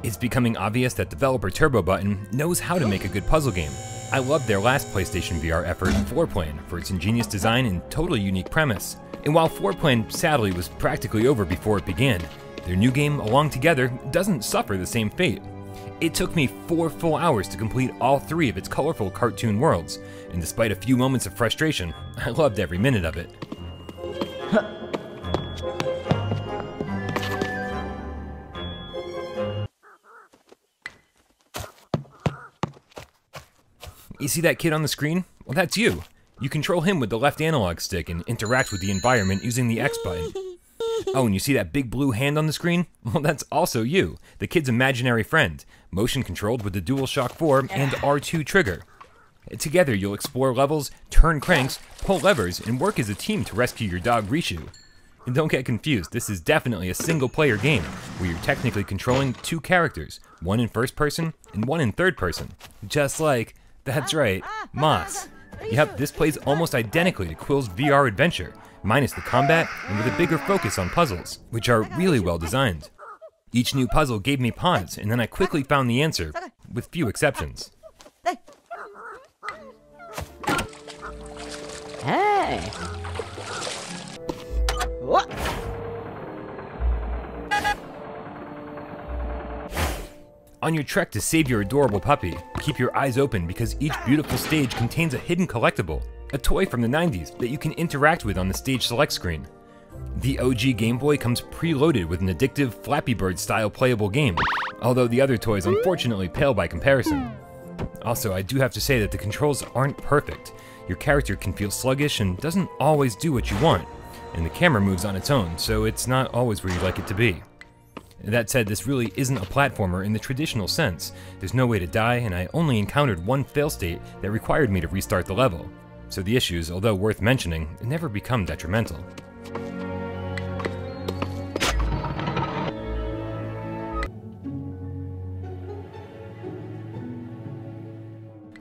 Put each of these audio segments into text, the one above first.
It's becoming obvious that developer Turbo Button knows how to make a good puzzle game. I loved their last PlayStation VR effort, Floorplane, for its ingenious design and totally unique premise. And while Floorplane sadly was practically over before it began, their new game, Along Together, doesn't suffer the same fate. It took me 4 full hours to complete all 3 of its colorful cartoon worlds, and despite a few moments of frustration, I loved every minute of it. You see that kid on the screen? Well, that's you. You control him with the left analog stick and interact with the environment using the X button. Oh, and you see that big blue hand on the screen? Well, that's also you, the kid's imaginary friend, motion controlled with the DualShock 4 and R2 trigger. Together, you'll explore levels, turn cranks, pull levers, and work as a team to rescue your dog Rishu. And don't get confused, this is definitely a single-player game, where you're technically controlling 2 characters, one in first person and one in third person. Just like, that's right, Moss. Yep, this plays almost identically to Quill's VR adventure, minus the combat and with a bigger focus on puzzles, which are really well designed. Each new puzzle gave me pause, and then I quickly found the answer, with few exceptions. Hey! What? On your trek to save your adorable puppy, keep your eyes open because each beautiful stage contains a hidden collectible, a toy from the 90s that you can interact with on the stage select screen. The OG Game Boy comes preloaded with an addictive Flappy Bird style playable game, although the other toys unfortunately pale by comparison. Also, I do have to say that the controls aren't perfect. Your character can feel sluggish and doesn't always do what you want, and the camera moves on its own, so it's not always where you'd like it to be. That said, this really isn't a platformer in the traditional sense. There's no way to die, and I only encountered one fail state that required me to restart the level. So the issues, although worth mentioning, never become detrimental.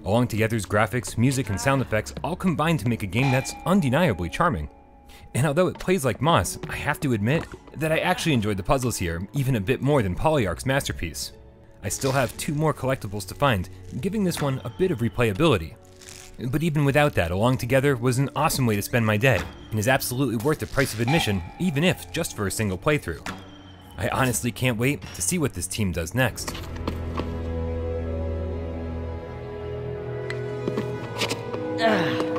Along Together's graphics, music, and sound effects all combine to make a game that's undeniably charming. And although it plays like Moss, I have to admit that I actually enjoyed the puzzles here even a bit more than Polyarch's masterpiece. I still have 2 more collectibles to find, giving this one a bit of replayability. But even without that, Along Together was an awesome way to spend my day, and is absolutely worth the price of admission, even if just for a single playthrough. I honestly can't wait to see what this team does next. Ugh.